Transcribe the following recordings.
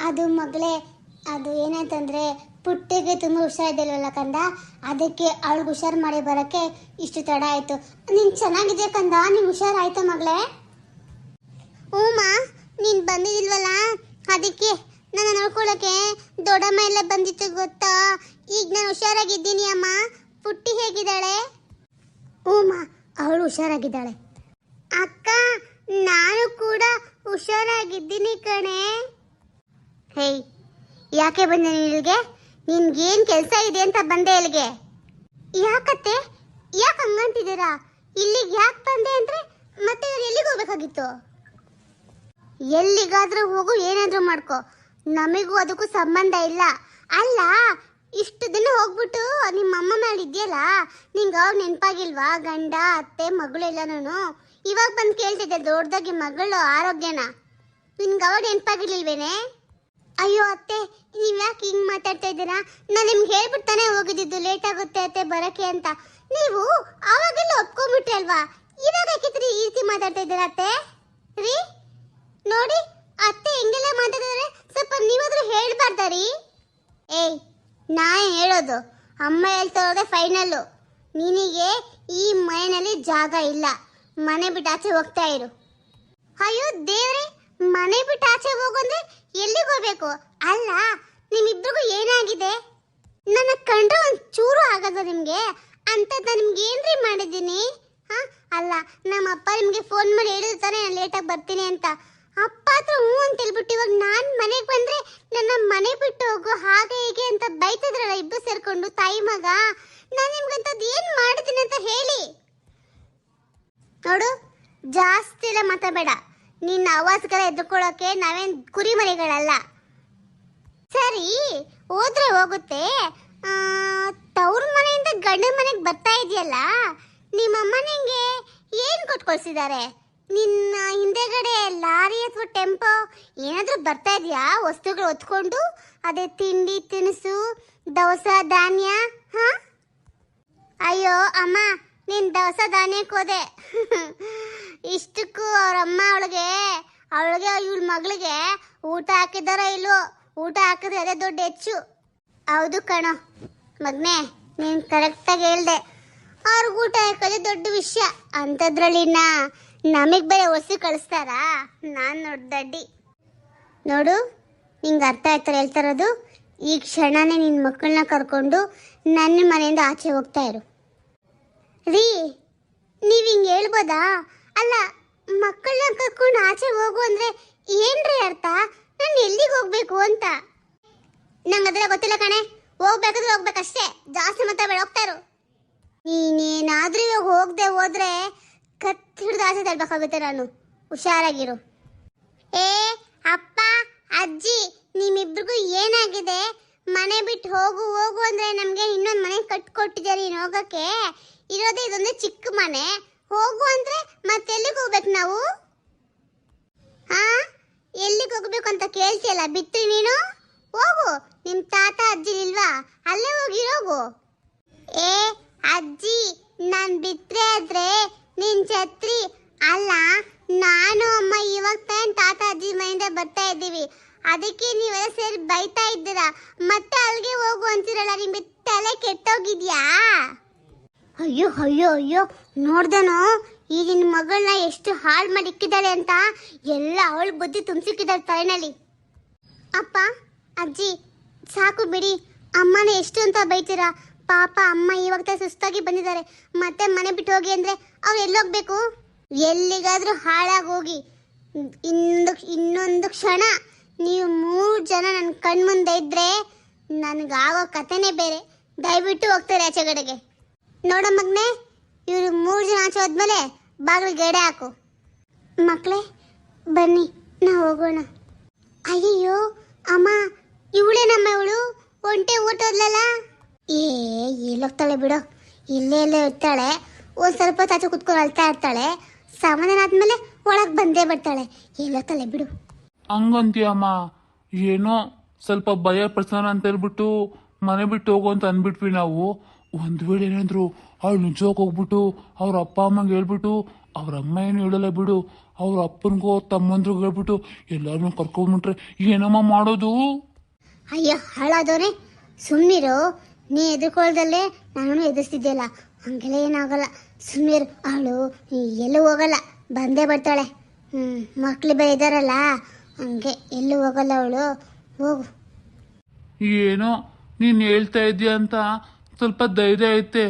ಅದು ಮಗಳೇ, ಅದು ಏನಂತಂದ್ರೆ ಪುಟ್ಟಿಗೆ ತುಂಬ ಹುಷಾರಿದ್ದಿಲ್ವಲ್ಲ ಕಂದ, ಅದಕ್ಕೆ ಅವಳಿಗೆ ಹುಷಾರು ಮಾಡಿ ಬರೋಕ್ಕೆ ಇಷ್ಟು ತಡ ಆಯಿತು. ನೀನು ಚೆನ್ನಾಗಿದೆಯಾ ಕಂದ? ನೀನು ಹುಷಾರಾಯ್ತಾ ಮಗಳೇ? ಹ್ಞೂಮ್ಮ, ನೀನು ಬಂದಿದ್ದಿಲ್ವಲ್ಲ ಅದಕ್ಕೆ ನನ್ನ ನೋಡ್ಕೊಳ್ಳೋಕ್ಕೆ ದೊಡ್ಡಮ್ಮ ಎಲ್ಲ ಬಂದಿತ್ತು ಗೊತ್ತಾ. ಈಗ ನಾನು ಹುಷಾರಾಗಿದ್ದೀನಿ ಅಮ್ಮ. ಪುಟ್ಟಿ ಹೇಗಿದ್ದಾಳೆ? ಹ್ಞೂಮ್ಮ, ಅವಳು ಹುಷಾರಾಗಿದ್ದಾಳೆ. ಅಕ್ಕ, ನಾನು ಕೂಡ ಹುಷಾರಾಗಿದ್ದೀನಿ ಕಣೆ. ಹೇಯ್, ಯಾಕೆ ಬಂದೆ ಇಲ್ಲಿಗೆ? ನಿನ್ಗೇನು ಕೆಲಸ ಇದೆ ಅಂತ ಬಂದೆ ಇಲ್ಲಿಗೆ? ಯಾಕತ್ತೆ, ಯಾಕೆ ಹಂಗಂತಿದ್ದೀರಾ? ಇಲ್ಲಿಗೆ ಯಾಕೆ ಬಂದೆ ಅಂದರೆ ಮತ್ತೆ ಎಲ್ಲಿಗೆ ಹೋಗ್ಬೇಕಾಗಿತ್ತು? ಎಲ್ಲಿಗಾದ್ರೂ ಹೋಗು, ಏನಾದರೂ ಮಾಡ್ಕೊ, ನಮಗೂ ಅದಕ್ಕೂ ಸಂಬಂಧ ಇಲ್ಲ. ಅಲ್ಲ, ಇಷ್ಟು ದಿನ ಹೋಗ್ಬಿಟ್ಟು ನಿಮ್ಮ ಅಮ್ಮ ಮೇಲೆ ಇದೆಯಲ್ಲ, ನಿಂಗೆ ಅವಾಗ ನೆನಪಾಗಿಲ್ವಾ? ಗಂಡ ಅತ್ತೆ ಮಗಳೆಲ್ಲನೂ ಇವಾಗ ಬಂದು ಕೇಳ್ತಿದ್ದೆ ದೊಡ್ಡದಾಗಿ ಮಗಳು ಆರೋಗ್ಯನ. ನಿನ್ಗೆ ಅವಾಗ ನೆನಪಾಗಿರ್ಲಿಲ್ವೇನೆ? ಅಯ್ಯೋ ಅತ್ತೆ, ನೀವು ಯಾಕೆ ಹಿಂಗೆ ಮಾತಾಡ್ತಾ ಇದ್ದೀರಾ? ನಾನು ನಿಮ್ಗೆ ಹೇಳ್ಬಿಡ್ತಾನೆ ಹೋಗಿದ್ದು ಲೇಟ್ ಆಗುತ್ತೆ ಅತ್ತೆ ಬರೋಕ್ಕೆ ಅಂತ. ನೀವು ಆವಾಗೆಲ್ಲ ಒಪ್ಕೊಂಡ್ಬಿಟ್ರಿ ಅಲ್ವಾ, ಇವಾಗ ಯಾಕಿದ್ರಿ ಈ ರೀತಿ ಮಾತಾಡ್ತಾ ಇದ್ದೀರಾ ಅತ್ತೆ? ರೀ ನೋಡಿ, ಅತ್ತೆ ಹೆಂಗೆಲ್ಲ ಮಾತಾಡಿದ್ರೆ ಸ್ವಲ್ಪ ನೀವಾದ್ರೂ ಹೇಳ್ಬಾರ್ದಾರಿ? ಏಯ್, ನಾನು ಹೇಳೋದು, ಅಮ್ಮ ಹೇಳ್ತಾ ಇರೋದೇ ಫೈನಲ್ಲು. ನಿನಗೆ ಈ ಮನೆಯಲ್ಲಿ ಜಾಗ ಇಲ್ಲ, ಮನೆ ಬಿಟ್ಟು ಆಚೆ ಹೋಗ್ತಾ ಇರು. ಅಯ್ಯೋ ದೇವ್ರೆ, ಮನೆ ಬಿಟ್ಟು ಆಚೆ ಹೋಗಂದ್ರೆ ಎಲ್ಲಿಗೆ ಹೋಗ್ಬೇಕು? ಅಲ್ಲ, ನಿಮ್ಮಿಬ್ರಿಗೂ ಏನಾಗಿದೆ? ನನ್ನ ಕಂಡ್ರೆ ಒಂದು ಚೂರು ಆಗದ ನಿಮಗೆ ಅಂತದ್ದು. ನಿಮ್ಗೆ ಏನ್ರಿ ಮಾಡಿದ್ದೀನಿ? ಹಾಂ, ಅಲ್ಲ, ನಮ್ಮ ಅಪ್ಪ ನಿಮಗೆ ಫೋನ್ ಮಾಡಿ ಹೇಳಿರ್ತಾನೆ ನಾನು ಲೇಟಾಗಿ ಬರ್ತೀನಿ ಅಂತ. ಅಪ್ಪ ಹತ್ರ ಹ್ಞೂ ಅಂತ ಹೇಳ್ಬಿಟ್ಟು ಇವಾಗ ನಾನು ಮನೆಗೆ ಬಂದರೆ ನನ್ನ ಮನೆ ಬಿಟ್ಟು ಹೋಗು ಹಾಗೆ ಹೀಗೆ ಅಂತ ಬೈತಿದ್ರಲ್ಲ ಇಬ್ಬರು ಸೇರ್ಕೊಂಡು ತಾಯಿ ಮಗ. ನಾನು ನಿಮ್ಗಂತದ್ದು ಏನು ಮಾಡಿದ್ದೀನಿ ಅಂತ ಹೇಳಿ. ನೋಡು, ಜಾಸ್ತಿ ಎಲ್ಲ ಮಾತಾಡಬೇಡ. ನಿನ್ನ ಆವಾಜ್ಗಳ ಎದ್ದುಕೊಳ್ಳೋಕೆ ನಾವೇನು ಕುರಿ ಮರಿಗಳಲ್ಲ. ಸರಿ, ಹೋದ್ರೆ ಹೋಗುತ್ತೆ. ತವ್ರ ಮನೆಯಿಂದ ಗಂಡನ ಮನೆಗೆ ಬರ್ತಾ ಇದೆಯಲ್ಲ, ನಿಮ್ಮಮ್ಮ ನಿಂಗೆ ಏನು ಕೊಟ್ಕೊಳ್ಸಿದ್ದಾರೆ? ನಿನ್ನ ಹಿಂದೆಗಡೆ ಲಾರಿ ಅಥವಾ ಟೆಂಪೋ ಏನಾದರೂ ಬರ್ತಾ ಇದೆಯಾ ವಸ್ತುಗಳು ಹೊತ್ಕೊಂಡು? ಅದೇ ತಿಂಡಿ ತಿನಿಸು, ದವಸ ಧಾನ್ಯ. ಹಾಂ, ಅಯ್ಯೋ ಅಮ್ಮ, ನೀನು ದವಸ ಧಾನ್ಯಕ್ಕೆ ಹೋದೆ. ಇಷ್ಟಕ್ಕೂ ಅವರಮ್ಮ ಅವಳಿಗೆ ಇವಳ ಮಗಳಿಗೆ ಊಟ ಹಾಕಿದಾರ ಇಲ್ವೋ? ಊಟ ಹಾಕಿದ್ರೆ ಅದೇ ದೊಡ್ಡ ಹೆಚ್ಚು. ಹೌದು ಕಣೋ ಮಗನೇ, ನೀನು ಕರೆಕ್ಟಾಗಿ ಹೇಳ್ದೆ. ಅವ್ರಿಗೆ ಊಟ ಹಾಕೋದೇ ದೊಡ್ಡ ವಿಷಯ. ಅಂಥದ್ರಲ್ಲಿ ನಮಗೆ ಬೇರೆ ಹೊಸಿ ಕಳಿಸ್ತಾರಾ? ನಾನು ದಡ್ಡಿ. ನೋಡು, ನಿಂಗೆ ಅರ್ಥ ಆಯ್ತಾರೆ ಹೇಳ್ತಾ ಇರೋದು. ಈ ಕ್ಷಣನೇ ನಿನ್ನ ಮಕ್ಕಳನ್ನ ಕರ್ಕೊಂಡು ನನ್ನ ಮನೆಯಿಂದ ಆಚೆ ಹೋಗ್ತಾ ಇರು. ರೀ, ನೀವು ಹಿಂಗೆ ಹೇಳ್ಬೋದಾ? ಅಲ್ಲ, ಮಕ್ಕಳನ್ನ ಕರ್ಕೊಂಡು ಆಚೆ ಹೋಗು ಅಂದರೆ ಏನ್ರಿ ಅರ್ಥ? ನಾನು ಎಲ್ಲಿಗೆ ಹೋಗ್ಬೇಕು ಅಂತ ನಂಗೆ ಅದೆಲ್ಲ ಗೊತ್ತಿಲ್ಲ ಕಣೆ. ಹೋಗ್ಬೇಕಾದ್ರೆ ಹೋಗ್ಬೇಕಷ್ಟೇ, ಜಾಸ್ತಿ ಮಾತಾಡಬೇಡ, ಹೋಗ್ತಾ ಇರು. ನೀನೇನಾದ್ರೂ ಇವಾಗ ಹೋಗದೆ ಹೋದ್ರೆ ಕತ್ತಿ ಹಿಡಿದು ಆಸೆ ತಳ್ಬೇಕಾಗುತ್ತೆ ನಾನು. ಹುಷಾರಾಗಿರು. ಏ ಅಪ್ಪ, ಅಜ್ಜಿ, ನಿಮ್ಮಿಬ್ರಿಗೂ ಏನಾಗಿದೆ? ಮನೆ ಬಿಟ್ಟು ಹೋಗು ಹೋಗು ಅಂದರೆ ನಮಗೆ ಇನ್ನೊಂದು ಮನೆ ಕಟ್ಕೊಟ್ಟಿದ್ದಾರೆ ನೀನು ಹೋಗೋಕ್ಕೆ. ಇರೋದೇ ಇದೊಂದು ಚಿಕ್ಕ ಮನೆ. ಹೋಗು ಅಂದರೆ ಮತ್ತೆಲ್ಲಿಗೆ ಹೋಗ್ಬೇಕು ನಾವು? ಹಾಂ, ಎಲ್ಲಿಗೆ ಹೋಗ್ಬೇಕು ಅಂತ ಕೇಳ್ತಿಯಲ್ಲ, ಬಿತ್ತು ನೀನು ಹೋಗು. ನಿಮ್ಮ ತಾತ ಅಜ್ಜಿ ಇಲ್ವಾ? ಅಲ್ಲೇ ಹೋಗಿರೋಗು. ಏ ಅಜ್ಜಿ, ನಾನು ಬಿತ್ತರೆ ಆದ್ರೆ ನಿನ್ ಛತ್ರಿ ಅಲ್ಲ. ನಾನು ಅಮ್ಮ ಇವಾಗ ತಾನು ತಾತ ಅಜ್ಜಿ ಮನೆಯಿಂದ ಬರ್ತಾ ಇದ್ದೀವಿ, ಅದಕ್ಕೆ ನೀವೆಲ್ಲ ಸೇರಿ ಬೈತಾ ಇದ್ದೀರಾ. ಮತ್ತೆ ಅಲ್ಲಿಗೆ ಹೋಗು ಅಂತೀರಲ್ಲ, ನಿಮ್ಗೆ ತಲೆ ಕೆಟ್ಟೋಗಿದ್ಯಾ? ಅಯ್ಯೋ ಅಯ್ಯೋ ಅಯ್ಯೋ, ನೋಡ್ದನೋ ಈ ನಿನ್ನ ಮಗಳನ್ನ ಎಷ್ಟು ಹಾಳು ಮಾಡಿ ಇಕ್ಕಿದ್ದಾಳೆ ಅಂತ. ಎಲ್ಲ ಅವಳು ಬುದ್ಧಿ ತುಂಬಿಸಿಕ್ಕಿದ್ದಾಳೆ ತಲೆನಲ್ಲಿ. ಅಪ್ಪ ಅಜ್ಜಿ ಸಾಕು ಬಿಡಿ, ಅಮ್ಮನ ಎಷ್ಟು ಅಂತ ಬೈತೀರಾ? ಪಾಪ ಅಮ್ಮ ಇವಾಗ ಸುಸ್ತಾಗಿ ಬಂದಿದ್ದಾರೆ, ಮತ್ತೆ ಮನೆ ಬಿಟ್ಟು ಹೋಗಿ ಅಂದರೆ ಅವ್ರು ಎಲ್ಲೋಗ್ಬೇಕು? ಎಲ್ಲಿಗಾದರೂ ಹಾಳಾಗಿ ಹೋಗಿ. ಇನ್ನೊಂದು ಕ್ಷಣ ನೀವು 3 ಜನ ನನ್ನ ಕಣ್ಮುಂದೆ ಇದ್ದರೆ ನನಗಾಗೋ ಕಥೆನೇ ಬೇರೆ. ದಯವಿಟ್ಟು ಹೋಗ್ತಾರೆ ಆಚೆ ಕಡೆಗೆ. ನೋಡ ಮಗನೇ, ಇವರು 3 ಜನ ಆಚೆ ಹೋದ್ಮೇಲೆ ಬಾಗಿಲು ಗೆಡೆ ಹಾಕು. ಮಕ್ಕಳೇ ಬನ್ನಿ, ನಾವು ಹೋಗೋಣ. ಅಯ್ಯಯ್ಯೋ ಅಮ್ಮ, ಇವಳೇನಮ್ಮ ಇವಳು? ಒಂಟೆ ಊಟೋದ್ಲಲ್ಲ. ಎಲ್ಲೋಗ್ತಾಳೆ ಬಿಡು, ಇಲ್ಲೇ ಇರ್ತಾಳೆ. ಒಂದು ಸ್ವಲ್ಪ ತಾಚೆ ಕುತ್ಕೊಂಡು ಅಳ್ತಾ ಇರ್ತಾಳೆ. ಸಮಾಧಾನ ಆದ್ಮೇಲೆ ಒಳಗೆ ಬಂದೇ ಬರ್ತಾಳೆ. ಎಲ್ಲೋಗ್ತಾಳೆ ಬಿಡು. ಹಂಗಂತೀಯಮ್ಮ? ಏನೋ ಸ್ವಲ್ಪ ಭಯ ಪ್ರಸನ್ನ ಅಂತ ಹೇಳ್ಬಿಟ್ಟು ಮನೆ ಬಿಟ್ಟು ಹೋಗು ಅಂತ ಅಂದ್ಬಿಟ್ವಿ ನಾವು. ಒಂದು ವೇಳೆ ಏನಾದ್ರು ಅವಳು ನಿಜವಾಗಿ ಹೋಗ್ಬಿಟ್ಟು ಅವ್ರ ಅಪ್ಪ ಅಮ್ಮಂಗೆ ಹೇಳ್ಬಿಟ್ಟು ಅವ್ರ ಅಮ್ಮ ಏನು ಹೇಳಲ್ಲ ಬಿಡು, ಅವ್ರ ಅಪ್ಪನಿಗೋ ತಮ್ಮಂದ್ರಿಗೆ ಹೇಳ್ಬಿಟ್ಟು ಎಲ್ಲಾರನ್ನೂ ಕರ್ಕೊಂಡ್ಬಿಟ್ರೆ ಏನಮ್ಮ ಮಾಡೋದು? ಅಯ್ಯೋ ಹಾಳಾದವನೇ, ಸುಮ್ಮನಿರು. ನೀ ಎದುರ್ಕೊಳ್ದಲ್ಲೇ ನಾನು ಎದುರಿಸ್ತಿದ್ದೆಲ್ಲ, ಹಂಗೆಲ್ಲ ಏನಾಗಲ್ಲ. ಸುಮ್ಮನಿರು. ಅವಳು ಎಲ್ಲೂ ಹೋಗಲ್ಲ, ಬಂದೇ ಬರ್ತಾಳೆ. ಮಕ್ಳು ಬೇರೆ ಇದ್ದಾರಲ್ಲ, ಹಂಗೆ ಎಲ್ಲೂ ಹೋಗಲ್ಲ ಅವಳು. ಹೋಗು. ಏನೋ ನೀನು ಹೇಳ್ತಾ ಇದೀಯ ಅಂತ ಸ್ವಲ್ಪ ಧೈರ್ಯ ಐತೆ.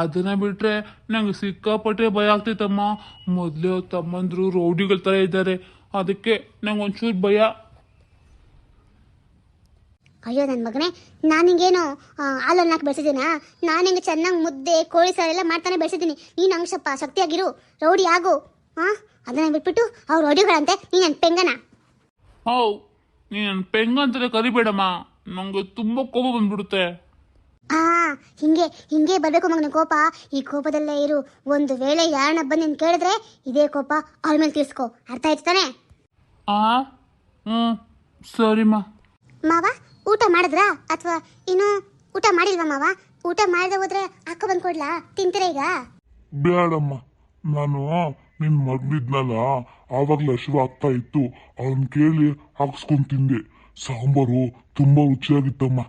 ಅದನ್ನ ಬಿಟ್ರೆ ನಂಗೆ ಸಿಕ್ಕಾಪಟ್ಟೆ ಭಯ ಆಗ್ತೈತಮ್ಮ. ಮೊದಲೇ ಅವ್ರ ತಮ್ಮಂದ್ರು ರೌಡಿಗಳ ಥರ ಇದ್ದಾರೆ, ಅದಕ್ಕೆ ನಂಗೆ ಒಂಚೂರು ಭಯ. ಅಯ್ಯೋ ನನ್ನ ಮಗನೇ, ನಾನು ಹಿಂಗೇನು ಹಾಲನ್ನು ಹಾಕಿ ಬೆಳೆಸಿದ್ದೀನಾ? ನಾನು ಹಿಂಗೆ ಚೆನ್ನಾಗಿ ಮುದ್ದೆ ಕೋಳಿ ಸಾರು ಎಲ್ಲ ಮಾಡ್ತಾನೆ ಬೆಳೆಸಿದ್ದೀನಿ. ನೀನು ಹಂಗೆ ಸ್ವಲ್ಪ ಶಕ್ತಿಯಾಗಿರು, ರೌಡಿ ಆಗು. ಅದನ್ನ ಬಿಟ್ಬಿಟ್ಟು ಅವ್ರು ರೌಡಿಗಳಂತೆ, ನೀನು ನನ್ನ ಪೆಂಗನ. ಹೌ, ನೀನು ನನ್ನ ಪೆಂಗ ಅಂತಾರೆ ಕರಿಬೇಡಮ್ಮ, ನಂಗೆ ತುಂಬ ಕೋಪ ಬಂದ್ಬಿಡುತ್ತೆ. ಹಿಂಗೆ ಹಿಂಗೆ ಬರಬೇಕು ಮಗನ ಕೋಪ. ಈ ಕೋಪದಲ್ಲೇ ಇರು. ಒಂದು ವೇಳೆ ಯಾರನ್ನ ಬಂದು ನೀನು ಕೇಳಿದ್ರೆ ಇದೇ ಕೋಪ ಅವ್ರ ಮೇಲೆ ತೀರ್ಸ್ಕೊ. ಅರ್ಥ ಆಯ್ತು ತಾನೆ? ಸರಿಮ್ಮ. ಮಾವ ಊಟ ಮಾಡಿದ್ರಾ ಅಥವಾ ಇನ್ನು ಊಟ ಮಾಡಿಲ್ವಾ ಮಾವ? ಊಟ ಮಾಡದೆ ಹೋದ್ರೆ ಅಕ್ಕ ಬಂದು ಕೊಡ್ಲಾ? ತಿಂತೀರ ಈಗ? ಬೇಡಮ್ಮ, ನಾನು ನಿನ್ ಮಗ್ನಿದ್ನಲ್ಲ, ಆವಾಗ್ಲೇ ಹಸಿವು ಆಗ್ತಾ ಇತ್ತು. ಅವನ್ ಕೇಳಿ ಹಾಕ್ಸ್ಕೊಂಡ್ ತಿಂದೆ. ಸಾಂಬಾರು ತುಂಬಾ ರುಚಿಯಾಗಿತ್ತಮ್ಮ.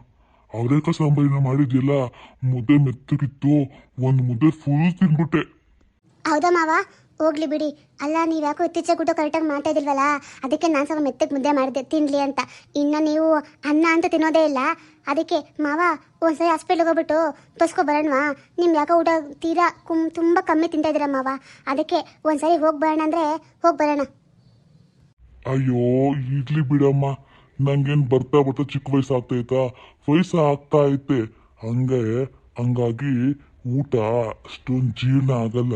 ಅವರೇಕ ಸಾಂಬಾರಿನ ಮಾಡಿದ್ಯಲ್ಲ, ಮುದ್ದೆ ಮೆತ್ತಗಿತ್ತು. ಒಂದು ಮುದ್ದೆ ಫುಲ್ ತಿನ್ಬಿಟ್ಟೆ. ಹೌದಾ ಮಾವ? ಹೋಗ್ಲಿ ಬಿಡಿ. ಅಲ್ಲ, ನೀವು ಯಾಕೋ ಇತ್ತೀಚೆಗೆ ಊಟ ಕರೆಕ್ಟಾಗಿ ಮಾಡ್ತಾ ಇದಿಲ್ವಲ್ಲ, ಅದಕ್ಕೆ ನಾನು ಸ್ವಲ್ಪ ಮೆತ್ತಗೆ ಮುದ್ದೆ ಮಾಡಿದೆ ತಿನ್ಲಿ ಅಂತ. ಇನ್ನು ನೀವು ಅನ್ನ ಅಂತ ತಿನ್ನೋದೇ ಇಲ್ಲ. ಅದಕ್ಕೆ ಮಾವ ಒಂದ್ಸರಿ ಹಾಸ್ಪಿಟ್ಲಿಗೆ ಹೋಗ್ಬಿಟ್ಟು ತೋರಿಸ್ಕೊ ಬರೋಣವಾ? ನಿಮ್ಗೆ ಯಾಕೋ ಊಟ ತೀರಾ ತುಂಬ ಕಮ್ಮಿ ತಿಂತಾ ಇದ್ದೀರಾ ಮಾವ. ಅದಕ್ಕೆ ಒಂದ್ಸರಿ ಹೋಗಿ ಬರೋಣ ಅಂದರೆ ಹೋಗಿ ಬರೋಣ. ಅಯ್ಯೋ ಇರ್ಲಿ ಬಿಡಮ್ಮ, ನಂಗೇನ್ ಬರ್ತಾ ಬರ್ತಾ ಚಿಕ್ಕ ವಯಸ್ಸು ಆಗ್ತೈತಾ? ವಯಸ್ಸು ಆಗ್ತಾ ಐತೆ, ಹಂಗಾಗಿ ಊಟ ಅಷ್ಟೊಂದು ಜೀರ್ಣ ಆಗಲ್ಲ.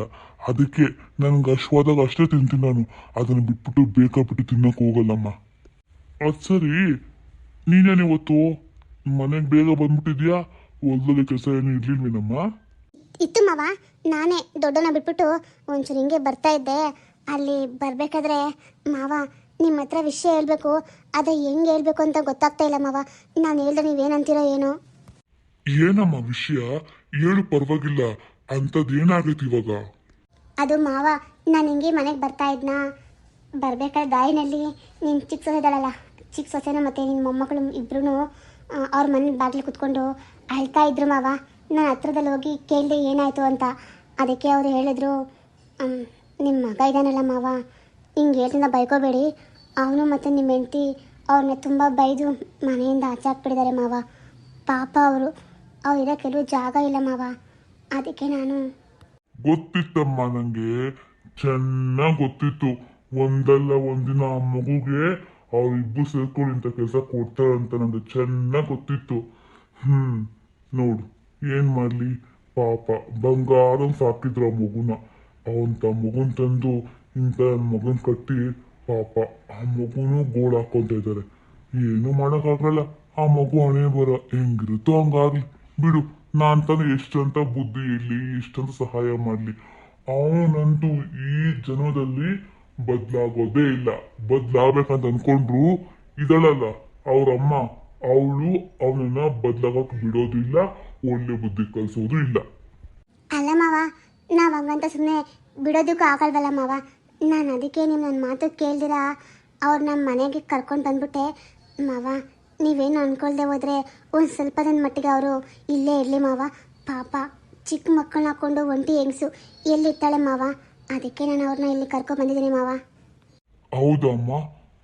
ಅದಕ್ಕೆ ನನ್ಗೆ ಹಶ್ವಾದಾಗ ಅಷ್ಟೇ ತಿಂತೀನಿ ನಾನು. ಅದನ್ನ ಬಿಟ್ಬಿಟ್ಟು ಬೇಕಾಬಿಟ್ಟು ತಿನ್ನಕ್ ಹೋಗಲ್ಲಮ್ಮ. ಅದ್ ಸರಿ, ನೀನೇನಿವತ್ತು ಮನೆಗೆ ಬೇಗ ಬಂದ್ಬಿಟ್ಟಿದ್ಯಾ? ಹೊಲದಲ್ಲಿ ಕೆಲಸ ಏನು ಇರ್ಲಿಲ್ವೇನಮ್ಮ? ಇತ್ತು ಮಾವ, ನಾನೇ ದೊಡ್ಡನ ಬಿಟ್ಬಿಟ್ಟು ಒಂಚೂರು ಹಿಂಗೆ ಬರ್ತಾ ಇದ್ದೆ. ಅಲ್ಲಿ ಬರಬೇಕಾದ್ರೆ ಮಾವ ನಿಮ್ಮ ಹತ್ರ ವಿಷಯ ಹೇಳ್ಬೇಕು, ಆದರೆ ಹೆಂಗೆ ಹೇಳ್ಬೇಕು ಅಂತ ಗೊತ್ತಾಗ್ತಾ ಇಲ್ಲ ಮಾವ. ನಾನು ಹೇಳ್ದೆ ನೀವೇನಂತೀರೋ ಏನೋ. ಏನಮ್ಮ ವಿಷಯ? ಹೇಳು, ಪರವಾಗಿಲ್ಲ. ಅಂಥದ್ದೇನಾಗೈತಿ ಇವಾಗ? ಅದು ಮಾವ, ನಾನು ಹಿಂಗೆ ಮನೆಗೆ ಬರ್ತಾ ಇದ್ನಾ, ಬರ್ಬೇಕಾದ್ರೆ ದಾರಿನಲ್ಲಿ ನಿನ್ನ ಚಿಕ್ಕ ಸೊಸೆ ಇದ್ದಾಳಲ್ಲ, ಚಿಕ್ಕ ಸೊಸೆನ ಮತ್ತು ನಿನ್ನ ಮೊಮ್ಮಕ್ಕಳು ಇಬ್ಬರೂ ಅವ್ರ ಮನೆ ಬಾಗಿಲು ಕುತ್ಕೊಂಡು ಅಳ್ತಾ ಇದ್ರು ಮಾವ. ನಾನು ಹತ್ರದಲ್ಲಿ ಹೋಗಿ ಕೇಳಿದೆ ಏನಾಯಿತು ಅಂತ. ಅದಕ್ಕೆ ಅವರು ಹೇಳಿದ್ರು, ನಿಮ್ಮ ಮಗ ಇದ್ದಾನಲ್ಲ ಮಾವ, ಹಿಂಗೆ ಹೇಳ್ತಿಂದ ಬೈಕೋಬೇಡಿ, ಅವನು ಮತ್ತು ನಿಮ್ಮ ಹೆಂಡತಿ ಅವ್ರನ್ನ ತುಂಬ ಬೈದು ಮನೆಯಿಂದ ಆಚೆ ಹಾಕ್ಬಿಟ್ಟಿದ್ದಾರೆ ಮಾವ. ಪಾಪ ಅವರು ಇರೋ ಕೆಲವು ಜಾಗ ಇಲ್ಲ ಮಾವ. ಅದಕ್ಕೆ ನಾನು ಗೊತ್ತಿತ್ತಮ್ಮ, ನಂಗೆ ಚೆನ್ನಾಗಿ ಗೊತ್ತಿತ್ತು. ಒಂದಲ್ಲ ಒಂದಿನ ಆ ಮಗುಗೆ ಅವ್ರಿಬ್ರು ಸೇರ್ಕೊಂಡು ಇಂಥ ಕೆಲಸ ಕೊಡ್ತಾರಂತ ನಂಗೆ ಚೆನ್ನಾಗಿ ಗೊತ್ತಿತ್ತು. ನೋಡು, ಏನ್ ಮಾಡ್ಲಿ, ಪಾಪ ಬಂಗಾರಂಗ್ ಸಾಕಿದ್ರು ಆ ಮಗುನ. ಅವಂತ ಮಗುನ್ ತಂದು ಇಂಥ ಮಗನ್ ಕಟ್ಟಿ ಪಾಪ ಆ ಮಗುನು ಗೋಳು ಹಾಕೊಂತ ಇದ್ದಾರೆ. ಏನು ಮಾಡೋಕ್ಕಾಗಲ್ಲ, ಆ ಮಗು ಹಣೆ ಬರ ಹೆಂಗಿರುತ್ತೋ ಹಂಗಾಗ್ಲಿ ಬಿಡು. ನಾನ್ ತಾನು ಎಷ್ಟಂತ ಬುದ್ಧಿ ಇರ್ಲಿ, ಎಷ್ಟಂತ ಸಹಾಯ ಮಾಡ್ಲಿ, ಅವನಂತೂ ಈ ಜನ್ಮದಲ್ಲಿ ಬದ್ಲಾಗೋದೇ ಇಲ್ಲ. ಬದ್ಲಾಗ್ಬೇಕಂತ ಅನ್ಕೊಂಡ್ರು ಇದಳಲ್ಲ ಅವ್ರಮ್ಮ, ಅವಳು ಅವನನ್ನ ಬದ್ಲಾಗಕ್ ಬಿಡೋದಿಲ್ಲ, ಒಳ್ಳೆ ಬುದ್ಧಿ ಕಲ್ಸೋದು ಇಲ್ಲ. ಅಲ್ಲ ಮಾವ, ನಾವು ಹಂಗಂತ ಸುಮ್ಮನೆ ಬಿಡೋದಕ್ಕೂ ಆಗಲ್ವಲ್ಲ ಮಾವ. ನಾನು ಅದಕ್ಕೆ ನಿಮ್ಮ ನನ್ನ ಮಾತು ಕೇಳ್ದಿರಾ ಅವ್ರು ನಮ್ಮ ಮನೆಗೆ ಕರ್ಕೊಂಡು ಬಂದ್ಬಿಟ್ಟೆ ಮಾವ. ನೀವೇನು ಅಂದ್ಕೊಳ್ದೆ ಹೋದರೆ ಒಂದು ಸ್ವಲ್ಪ ನನ್ನ ಮಟ್ಟಿಗೆ ಅವರು ಇಲ್ಲೇ ಇರಲಿ ಮಾವ. ಪಾಪ ಚಿಕ್ಕ ಮಕ್ಕಳನ್ನ ಹಾಕ್ಕೊಂಡು ಒಂಟಿ ಹೆಂಗಸು ಎಲ್ಲಿರ್ತಾಳೆ ಮಾವ. ಅದಕ್ಕೆ ನಾನು ಅವ್ರನ್ನ ಇಲ್ಲಿ ಕರ್ಕೊಂಡು ಬಂದಿದ್ದೀನಿ ಮಾವ. ಹೌದಮ್ಮ,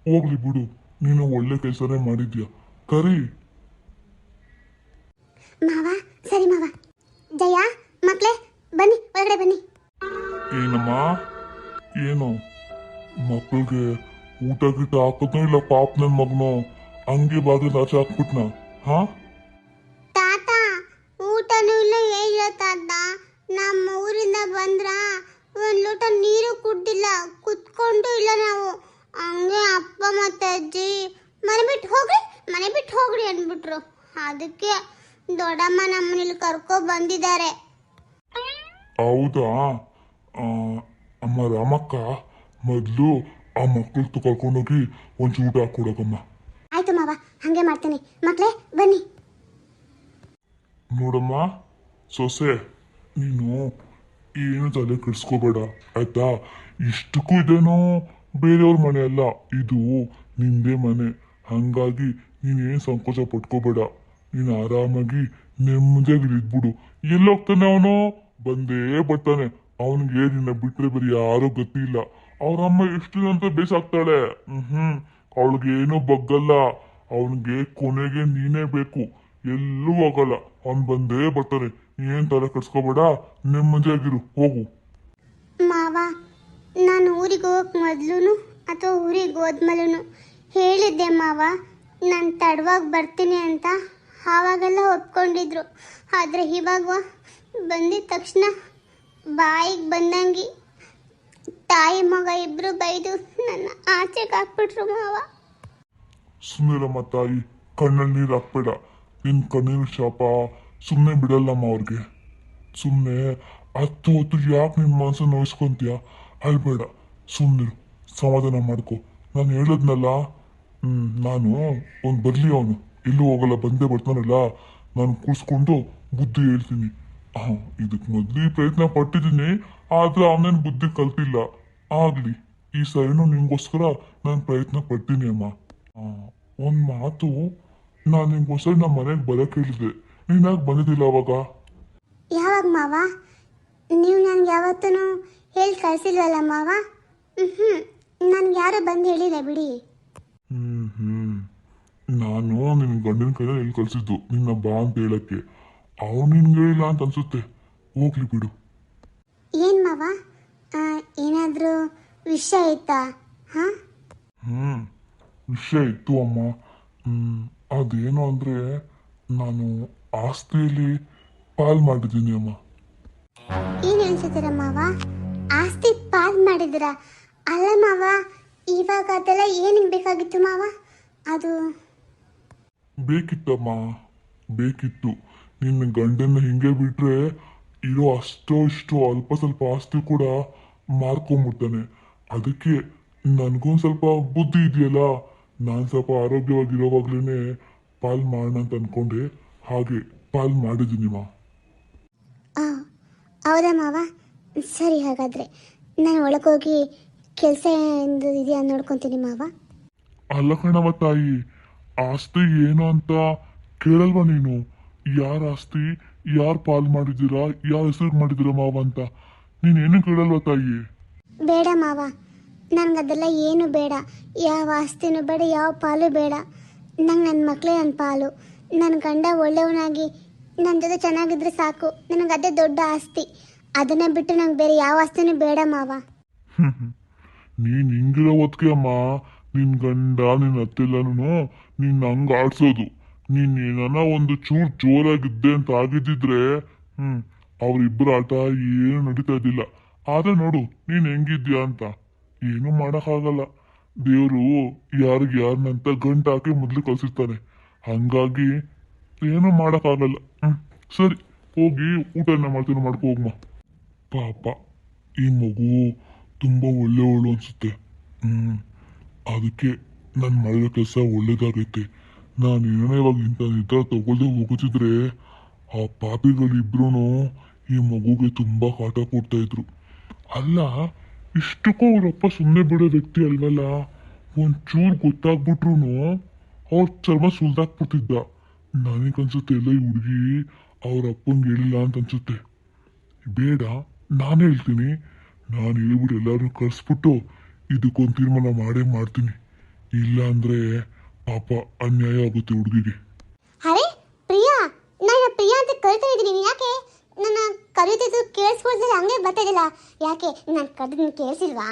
ಹೋಗ್ಲಿ ಬಿಡು, ನೀನು ಒಳ್ಳೆ ಕೆಲಸನೇ ಮಾಡಿದ್ಯಾ. ಕರಿ ಮಾವ. ಸರಿ ಮಾವ. ಜಯ ಮಕ್ಕಳೇ ಬನ್ನಿ, ಒಳಗಡೆ ಬನ್ನಿ. ಏನಮ್ಮ, ಏನು ಮಕ್ಕಳಿಗೆ ಊಟ ಗಿಟ ಹಾಕೋದ್ನೋ ಇಲ್ಲ ಪಾಪ ನನ್ ಮಗನೋ ಹಂಗೆ ಬಾಗಿಲು ಆಚೆ ಹಾಕ್ಬಿಟ್ನ? ತಾತ ಊಟನೂ ಇಲ್ಲ ಏನಿಲ್ಲ ತಾತ. ನಮ್ಮ ಊರಿಂದ ಬಂದ್ರ ಒಂದು ಲೋಟ ನೀರು ಕುಡ್ದಿಲ್ಲ, ಕುತ್ಕೊಂಡು ಇಲ್ಲ ನಾವು. ಹಂಗೆ ಅಪ್ಪ ಮತ್ತೆ ಅಜ್ಜಿ ಮನೆ ಬಿಟ್ಟು ಹೋಗ್ರಿ ಅಂದ್ಬಿಟ್ರು. ಅದಕ್ಕೆ ದೊಡ್ಡಮ್ಮ ನಮ್ಮನೇಲಿ ಕರ್ಕೊ ಬಂದಿದ್ದಾರೆ. ಹೌದಾ? ಅಮ್ಮ ರಾಮಕ್ಕ, ಮೊದಲು ಆ ಮಕ್ಕಳು ಕರ್ಕೊಂಡೋಗಿ ಒಂಚೂರು ಊಟ ಹಾಕೊಡಕಮ್ಮ. ಆಯ್ತು ಮಾವ, ಹಂಗೆ ಮಾಡ್ತೀನಿ. ಮಕ್ಕಳೇ ಬನ್ನಿ. ನೋಡಮ್ಮ ಸೊಸೆ, ನೀನು ಏನು ತಲೆ ಕೆಡಿಸ್ಕೋಬೇಡ ಆಯ್ತಾ? ಇಷ್ಟಕ್ಕೂ ಇದೇನೋ ಬೇರೆಯವ್ರ ಮನೆ ಅಲ್ಲ, ಇದು ನಿಂದೇ ಮನೆ. ಹಂಗಾಗಿ ನೀನೇನ್ ಸಂಕೋಚ ಪಟ್ಕೋಬೇಡ. ನೀನು ಆರಾಮಾಗಿ ನೆಮ್ಮದಿಯಾಗಿ ಇದ್ಬಿಡು. ಎಲ್ಲೋಗ್ತಾನೆ ಅವನು? ಬಂದೇ ಬರ್ತಾನೆ. ಅವನಿಗೆ ನಿನ್ನ ಬಿಟ್ರೆ ಬೇರೆ ಯಾರೋ ಗತಿ ಇಲ್ಲ. ಅವ್ರಮ್ಮ ಎಷ್ಟು ದಿನ ಅಂತ ಬೇಸಾಗ್ತಾಳೆ. ಅವಳಿಗೆ ಏನೂ ಬಗ್ಗಲ್ಲ. ಅವನಿಗೆ ಕೊನೆಗೆ ನೀನೇ ಬೇಕು. ಎಲ್ಲೂ ಹೋಗಲ್ಲ. ಅವನ್ ಬಂದೇ ಬರ್ತಾನೆ. ನೀನ್ ತಲೆ ಕಟ್ಸ್ಕೋಬೇಡ, ನೆಮ್ಮದಿಯಾಗಿರು. ಹೋಗು. ಮಾವ, ನಾನು ಊರಿಗೆ ಹೋಗಕ್ಕೆ ಮೊದಲು ಅಥವಾ ಊರಿಗೆ ಹೋದ್ಮೇಲೂ ಹೇಳಿದ್ದೆ ಮಾವ, ನಾನು ತಡವಾಗಿ ಬರ್ತೀನಿ ಅಂತ. ಆವಾಗೆಲ್ಲ ಒಪ್ಕೊಂಡಿದ್ರು. ಆದರೆ ಇವಾಗ ಬಂದಿದ ತಕ್ಷಣ ಬಾಯಿಗೆ ಬಂದಂಗೆ ತಾಯಿ ಮಗ ಇಬ್ಬರು ಬೈದು ನನ್ನ ಆಚೆಗೆ ಹಾಕ್ಬಿಟ್ರು ಮಾವ. ಸುಮ್ಮನಿರಮ್ಮ ತಾಯಿ, ಕಣ್ಣಲ್ಲಿ ನೀರು ಹಾಕ್ಬೇಡ. ನಿನ್ ಕಣ್ಣೀರು ಶಾಪ ಸುಮ್ಮನೆ ಬಿಡಲ್ಲಮ್ಮ ಅವ್ರಿಗೆ. ಸುಮ್ಮನೆ ಹತ್ತು ಹೊತ್ತು ಯಾಕೆ ನಿನ್ನ ಮನಸ್ಸು ನೋಯಿಸ್ಕೊಂತೀಯ? ಅಳ್ಬೇಡ, ಸುಮ್ಮನಿರು, ಸಮಾಧಾನ ಮಾಡ್ಕೊ. ನಾನು ಹೇಳದ್ನಲ್ಲ, ನಾನು ಬರ್ಲಿ ಅವನು ಎಲ್ಲೂ ಹೋಗಲ್ಲ, ಬಂದೇ ಬರ್ತಾನಲ್ಲ. ನಾನು ಕೂರಿಸ್ಕೊಂಡು ಬುದ್ಧಿ ಹೇಳ್ತೀನಿ. ಇದಕ್ಕೆ ಮೊದಲು ಪ್ರಯತ್ನ ಪಟ್ಟಿದ್ದೀನಿ, ಆದ್ರೆ ಅವನೇನು ಬುದ್ಧಿ ಕಲ್ತಿಲ್ಲ. ಆಗ್ಲಿ, ಈ ಸರಿನೂ ನಿಂಗೋಸ್ಕರ ನಾನು ಪ್ರಯತ್ನ ಪಡ್ತೀನಿ ಅಮ್ಮ. ಒಂದು ಮಾತು, ನಾನು ನಿಂಗೋಸ್ಕರ ನಮ್ಮ ಮನೆಗೆ ಬರೋಕೆ ಹೇಳಿದ್ದೆ. ನೀನಾಗ ಬಂದಿದ್ದಿಲ್ಲ ಅವಾಗ. ಯಾವಾಗ ಮಾವ? ನೀವು ನನಗೆ ಯಾವತ್ತೂ ಹೇಳಿ ಕಳಿಸಿಲ್ವಲ್ಲ ಮಾವ? ನನ್ಗೆ ಯಾರೋ ಬಂದು ಹೇಳಿಲ್ಲ ಬಿಡಿ. ನಾನು ನಿನ್ನ ಗಂಡನ ಕೈಯಲ್ಲಿ ಹೇಳಿ ಕಳಿಸಿದ್ದು ನಿನ್ನ ಬಾ ಅಂತ ಹೇಳಕ್ಕೆ. ಅವನು ನಿನ್ಗೆ ಹೇಳಿಲ್ಲ ಅಂತ ಅನ್ಸುತ್ತೆ. ಹೋಗ್ಲಿ ಬಿಡು. ಏನು ಮಾವ, ಏನಾದರೂ ವಿಷಯ ಆಯ್ತಾ? ವಿಷಯ ಇತ್ತು ಅಮ್ಮ. ಅದೇನು ಅಂದ್ರೆ, ನಾನು ಆಸ್ತಿಯಲ್ಲಿ ಪಾಲ್ ಮಾಡಿದ್ದೀನಿ ಅಮ್ಮ. ಏನು ಹೇಳ್ತಿದ್ದೀರ ಮಾವ? ಆಸ್ತಿ ಪಾಲ್ ಮಾಡಿದಿರ? ಅಲ್ಲ ಮಾವ, ಇವಾಗ ಅದೆಲ್ಲ ಏನಿಗೆ ಬೇಕಾಗಿತ್ತು ಮಾವ? ಅದು ಬೇಕಿತ್ತಮ್ಮ, ಬೇಕಿತ್ತು. ನಿನ್ನ ಗಂಡನ ಹಿಂಗೆ ಬಿಟ್ರೆ ಇರೋ ಅಷ್ಟೋ ಇಷ್ಟೋ ಅಲ್ಪ ಸ್ವಲ್ಪ ಆಸ್ತಿ ಕೂಡ ಮಾರ್ಕೊಂಬಿಡ್ತಾನೆ. ಅದಕ್ಕೆ ನನಗೊಂದು ಸ್ವಲ್ಪ ಬುದ್ಧಿ ಇದೆಯಲ್ಲ, ನಾನು ಸ್ವಲ್ಪ ಆರೋಗ್ಯವಾಗಿರೋವಾಗ್ಲೇ ಪಾಲ್ ಮಾಡೋಣ ಅಂತ ಅನ್ಕೊಂಡೆ. ಹಾಗೆ ಪಾಲ್ ಮಾಡಿದ್ದೀನಿ ಮಾ. ಹೌದಾ ಮಾವ? ಸರಿ, ಹಾಗಾದರೆ ನಾನು ಒಳಗೋಗಿ ಕೆಲಸ ಇದೆಯಾ ನೋಡ್ಕೊತೀನಿ ಮಾವ. ಅಲ್ಲ ಕಣವ ತಾಯಿ, ಆಸ್ತಿ ಏನು ಅಂತ ಕೇಳಲ್ವಾ ನೀನು? ಯಾರ ಆಸ್ತಿ ಯಾರು ಪಾಲ್ ಮಾಡಿದ್ದೀರಾ, ಯಾರ ಹೆಸರು ಮಾಡಿದ್ದೀರಾ ಮಾವ ಅಂತ ನೀನೇನು ಕೇಳಲ್ವಾ ತಾಯಿ? ಬೇಡ ಮಾವ, ನನಗದೆಲ್ಲ ಏನು ಬೇಡ. ಯಾವ ಆಸ್ತಿನೂ ಬೇಡ, ಯಾವ ಪಾಲು ಬೇಡ. ನಂಗೆ ನನ್ನ ಮಕ್ಕಳೇ ನನ್ನ ಪಾಲು. ನನ್ನ ಗಂಡ ಒಳ್ಳೆಯವನಾಗಿ ನನ್ನ ಜೊತೆ ಚೆನ್ನಾಗಿದ್ರೆ ಸಾಕು. ನನಗೆ ಅದೇ ದೊಡ್ಡ ಆಸ್ತಿ. ಅದನ್ನೇ ಬಿಟ್ಟು ನಂಗೆ ಬೇರೆ ಯಾವ ಆಸ್ತಿನೂ ಬೇಡ ಮಾವ. ನೀನ್ ಹಿಂಗಿರೋ ಹೊತ್ತಿಗೆ ಅಮ್ಮ, ನಿನ್ ಗಂಡ ನಿನ್ನ ಅತ್ತೆಲ್ಲನೂ ನಿನ್ನ ಹಂಗ ಆಡ್ಸೋದು. ನೀನ್ ಏನಾನ ಒಂದು ಚೂರ್ ಜೋರಾಗಿದ್ದೆ ಅಂತ ಆಗಿದ್ದಿದ್ರೆ ಅವ್ರಿಬ್ಬರ ಆಟ ಏನು ನಡೀತಾ ಇದ್ದಿಲ್ಲ. ಆದ್ರೆ ನೋಡು ನೀನ್ ಹೆಂಗಿದ್ಯಾ ಅಂತ. ಏನು ಮಾಡಕ್ಕಾಗಲ್ಲ. ದೇವ್ರು ಯಾರಿಗೆ ಯಾರನ್ನಂತ ಗಂಟು ಹಾಕಿ ಮೊದ್ಲು ಕಳ್ಸಿರ್ತಾನೆ. ಹಂಗಾಗಿ ಏನು ಮಾಡಕ್ಕಾಗಲ್ಲ. ಸರಿ, ಹೋಗಿ ಊಟನ ಮಾಡ್ತೀನಿ, ಮಾಡ್ಕೊ ಹೋಗ್ಮ. ಪಾಪ ಈ ಮಗು ತುಂಬಾ ಒಳ್ಳೆಯವಳು ಅನ್ಸುತ್ತೆ. ಅದಕ್ಕೆ ನಾನು ಮಾಡಿರೋ ಕೆಲಸ ಒಳ್ಳೇದಾಗೈತೆ. ನಾನು ಏನೋ ಇವಾಗ ಇಂಥ ನಿರ್ಧಾರ ತಗೊಳ್ದೆ ಹೋಗುತ್ತಿದ್ರೆ ಆ ಪಾಪಿಗಳಿಬ್ರು ಈ ಮಗುಗೆ ತುಂಬಾ ಕಾಟ ಕೊಡ್ತಾ ಇದ್ರು. ಅಲ್ಲ, ಇಷ್ಟಕ್ಕೂ ಅವರಪ್ಪ ಸುಮ್ಮನೆ ಬಿಡೋ ವ್ಯಕ್ತಿ ಅಲ್ವಲ್ಲ. ಒಂಚೂರು ಗೊತ್ತಾಗ್ಬಿಟ್ರು ಅವ್ರ ಚರ್ಮ ಸುಲ್ದಾಕ್ಬಿಡ್ತಿದ್ದ. ನನಗನ್ಸುತ್ತೆ ಎಲ್ಲ ಈ ಹುಡುಗಿ ಅವ್ರ ಅಪ್ಪಂಗೆ ಹೇಳಿಲ್ಲ ಅಂತ ಅನ್ಸುತ್ತೆ. ಬೇಡ, ನಾನು ಹೇಳ್ತೀನಿ. ನಾನು ಹೇಳ್ಬಿಟ್ಟು ಎಲ್ಲರೂ ಕಳಿಸ್ಬಿಟ್ಟು ಇದಕ್ಕೊಂದು ತೀರ್ಮಾನ ಮಾಡೇ ಮಾಡ್ತೀನಿ. ಇಲ್ಲ ಅಂದ್ರೆ ಪಾಪ ಅನ್ಯಾಯ ಆಗುತ್ತೆ ಹುಡುಗಿಗೆ. ಅರೆ ಪ್ರಿಯಾ, ನಾನು ಪ್ರಿಯಾ ಅಂತ ಕರಿತಾ ಇದ್ದೀನಿ. ಯಾಕೆ ನನ್ನ ಕರೀತಿದ್ದು ಕೇಳಿಸ್ಕೊಳ್ತಿಲ್ಲ? ಹಂಗೆ ಬರ್ತಾ ಇದ್ದಿಲ್ಲ. ಯಾಕೆ ನಾನು ಕರೆದಿದ್ದು ಕೇಳಿಸಿಲ್ವಾ?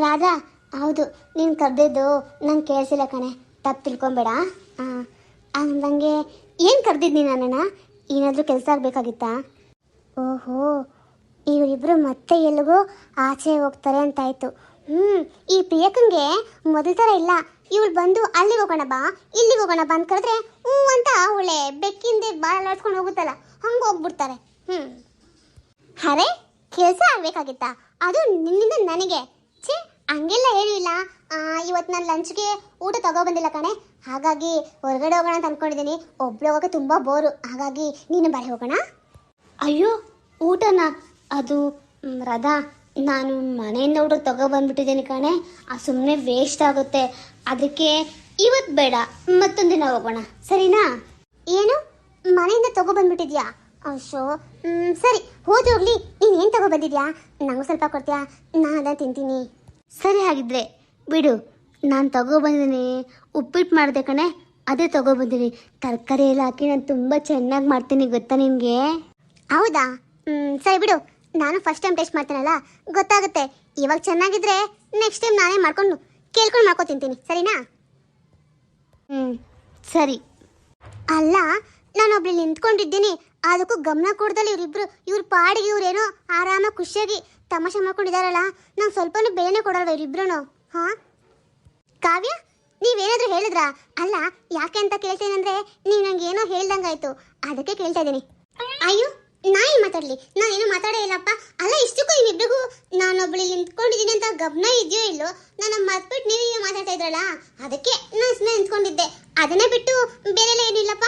ರಾಧಾ, ಹೌದು, ನೀನು ಕರೆದಿದ್ದು ನಂಗೆ ಕೇಳಿಸಿಲ್ಲ ಕಣೆ, ತಪ್ಪು ತಿಳ್ಕೊಬೇಡ. ನನಗೆ ಏನು ಕರೆದಿದ್ದು ನೀನು ನನ್ನನ್ನು? ಏನಾದರೂ ಕೆಲಸ ಆಗಬೇಕಾಗಿತ್ತಾ? ಓಹೋ, ಇವರಿಬ್ಬರು ಮತ್ತೆ ಎಲ್ಲಿಗೋ ಆಚೆ ಹೋಗ್ತಾರೆ ಅಂತಾಯ್ತು. ಈ ಪ್ರಿಯಕ್ಕಂಗೆ ಮೊದಲ ಥರ ಇಲ್ಲ. ಇವಳು ಬಂದು ಅಲ್ಲಿಗೆ ಹೋಗೋಣ ಬಾ, ಇಲ್ಲಿಗೆ ಹೋಗೋಣ ಬಾ ಅಂತ ಕರೆದ್ರೆ ಅಂತ ಅವಳೆ ಬೆಕ್ಕಿಂದೆ ಬಾಳ ಆಡ್ಸ್ಕೊಂಡು ಹೋಗುತ್ತಲ್ಲ, ಹಂಗೆ ಹೋಗ್ಬಿಡ್ತಾರೆ. ಅರೆ, ಕೆಲಸ ಆಗ್ಬೇಕಾಗಿತ್ತಾ? ಅದು ನಿನ್ನಿಂದ ನನಗೆ? ಛೇ, ಹಂಗೆಲ್ಲ ಹೇಳಿಲ್ಲ. ಇವತ್ತು ನಾನು ಲಂಚ್ಗೆ ಊಟ ತಗೊಬಂದಿಲ್ಲ ಕಣೆ. ಹಾಗಾಗಿ ಹೊರಗಡೆ ಹೋಗೋಣ ಅಂತ ಅಂದ್ಕೊಂಡಿದ್ದೀನಿ. ಒಬ್ಬಳು ಹೋಗೋಕೆ ತುಂಬ ಬೋರು. ಹಾಗಾಗಿ ನೀನು ಬರೀ ಹೋಗೋಣ. ಅಯ್ಯೋ, ಊಟನಾ? ಅದು ರಾಧಾ, ನಾನು ಮನೆಯಿಂದ ಊಟ ತಗೊಬಂದ್ಬಿಟ್ಟಿದ್ದೀನಿ ಕಣೆ, ಆ ಸುಮ್ಮನೆ ವೇಸ್ಟ್ ಆಗುತ್ತೆ. ಅದಕ್ಕೆ ಇವತ್ತು ಬೇಡ, ಮತ್ತೊಂದು ದಿನ ಹೋಗೋಣ, ಸರಿನಾ? ಏನು ಮನೆಯಿಂದ ತಗೊಬಂದ್ಬಿಟ್ಟಿದ್ಯಾ? ಅಶೋ, ಸರಿ ಹೋಗಿ ಹೋಗ್ಲಿ. ನೀನು ಏನು ತಗೊಬಂದಿದ್ಯಾ? ನನಗೂ ಸ್ವಲ್ಪ ಕೊಡ್ತೀಯಾ? ನಾನು ಅದನ್ನು ತಿಂತೀನಿ. ಸರಿ ಹಾಗಿದ್ರೆ ಬಿಡು, ನಾನು ತಗೊಬಂದಿದ್ದೀನಿ. ಉಪ್ಪಿಟ್ಟು ಮಾಡಿದೆ ಕಣೆ, ಅದೇ ತಗೊಬಂದಿನಿ. ತರಕಾರಿ ಎಲ್ಲ ಹಾಕಿ ನಾನು ತುಂಬ ಚೆನ್ನಾಗಿ ಮಾಡ್ತೀನಿ, ಗೊತ್ತಾ ನಿನಗೆ? ಹೌದಾ? ಸರಿ ಬಿಡು, ನಾನು ಫಸ್ಟ್ ಟೈಮ್ ಟೇಸ್ಟ್ ಮಾಡ್ತೀನಲ್ಲ, ಗೊತ್ತಾಗುತ್ತೆ. ಇವಾಗ ಚೆನ್ನಾಗಿದ್ರೆ ನೆಕ್ಸ್ಟ್ ಟೈಮ್ ನಾನೇ ಕೇಳ್ಕೊಂಡು ಮಾಡ್ಕೊ ತಿಂತೀನಿ, ಸರಿನಾ? ಸರಿ. ಅಲ್ಲ, ನಾನೊಬ್ಳು ನಿಂತ್ಕೊಂಡಿದ್ದೀನಿ, ಅದಕ್ಕೂ ಗಮನ ಕೊಡ್ದಲ್ಲಿ ಇವ್ರ ಪಾಡಿಗೆ ಇವ್ರೇನೋ ಆರಾಮಾಗಿ ಖುಷಿಯಾಗಿ ತಮಾಷೆ ಮಾಡ್ಕೊಂಡಿದಾರಲ್ಲ, ನಂಗೆ ಸ್ವಲ್ಪನೂ ಬೆಲೆನೇ ಕೊಡಲ್ವ ಇವರಿಬ್ರು? ಹಾಂ ಕಾವ್ಯ, ನೀವೇನಾದರೂ ಹೇಳಿದ್ರಾ? ಅಲ್ಲ, ಯಾಕೆ ಅಂತ ಕೇಳ್ತೇನೆಂದ್ರೆ ನೀವು ನಂಗೆ ಏನೋ ಹೇಳ್ದಂಗಾಯ್ತು, ಅದಕ್ಕೆ ಕೇಳ್ತಾ ಇದ್ದೀನಿ. ಅಯ್ಯೋ, ನಾಯಿ ಮಾತಾಡ್ಲಿ, ನಾನೇನು ಮಾತಾಡೇ ಇಲ್ಲಪ್ಪ. ಅಲ್ಲ, ಇಷ್ಟಕ್ಕೂ ಇನ್ನಿಬ್ರಿಗೂ ನಾನೊಬ್ಳು ನಿಂತ್ಕೊಂಡಿದ್ದೀನಿ ಅಂತ ಗಮನ ಇದೆಯೋ ಇಲ್ಲೋ, ನಾನು ಮರ್ತ್ಬಿಟ್ಟು ನೀವೇ ಮಾತಾಡ್ತಾ ಇದ್ರಲ್ಲ, ಅದಕ್ಕೆ ನಾನು ಸುಮ್ಮನೆ ನಿಂತ್ಕೊಂಡಿದ್ದೆ. ಅದನ್ನೇ ಬಿಟ್ಟು ಬೇರೆ ಎಲ್ಲ ಏನಿಲ್ಲಪ್ಪ.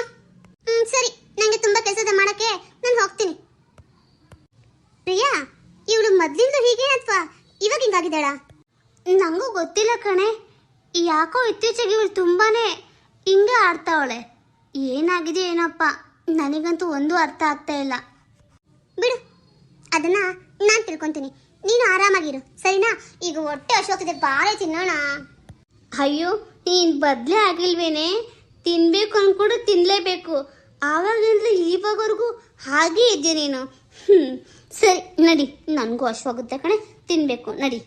ಸರಿ, ನನಗೆ ತುಂಬ ಕೆಲಸದ ಮಾಡೋಕ್ಕೆ ನಾನು ಹೋಗ್ತೀನಿ. ಪ್ರಿಯಾ, ಇವಳು ಮೊದಲಿಂದ ಹೀಗೆ ಅಥವಾ ಇವಾಗ ಹಿಂಗಾಗಿದ್ದಾಳ? ನನಗೂ ಗೊತ್ತಿಲ್ಲ ಕಣೆ, ಯಾಕೋ ಇತ್ತೀಚೆಗೆ ಇವಳು ತುಂಬಾನೇ ಹಿಂಗೆ ಆಡ್ತಾವಳೆ. ಏನಾಗಿದೆ ಏನಪ್ಪ, ನನಗಂತೂ ಒಂದು ಅರ್ಥ ಆಗ್ತಾ ಇಲ್ಲ. ಬಿಡು, ಅದನ್ನ ನಾನು ತಿಳ್ಕೊಂತೀನಿ, ನೀನು ಆರಾಮಾಗಿರು, ಸರಿನಾ? ಈಗ ಹೊಟ್ಟೆ ಹಸಿವಾಗ್ತಿದೆ, ಬಾಳೆ ತಿನ್ನೋಣ. ಅಯ್ಯೋ, ನೀನು ಬದಲೇ ಆಗಿಲ್ವೇನೆ? ತಿನ್ಬೇಕು ಅನ್ಕೊಂಡು ತಿನ್ಲೇಬೇಕು. ಆವಾಗಿಂದಲೇ ಇವಾಗವರೆಗೂ ಹಾಗೇ ಇದ್ದೆ ನೀನು. ಸರಿ ನಡಿ, ನನಗೂ ಹಸಿವಾಗುತ್ತೆ ಕಣೆ, ತಿನ್ಬೇಕು, ನಡಿ.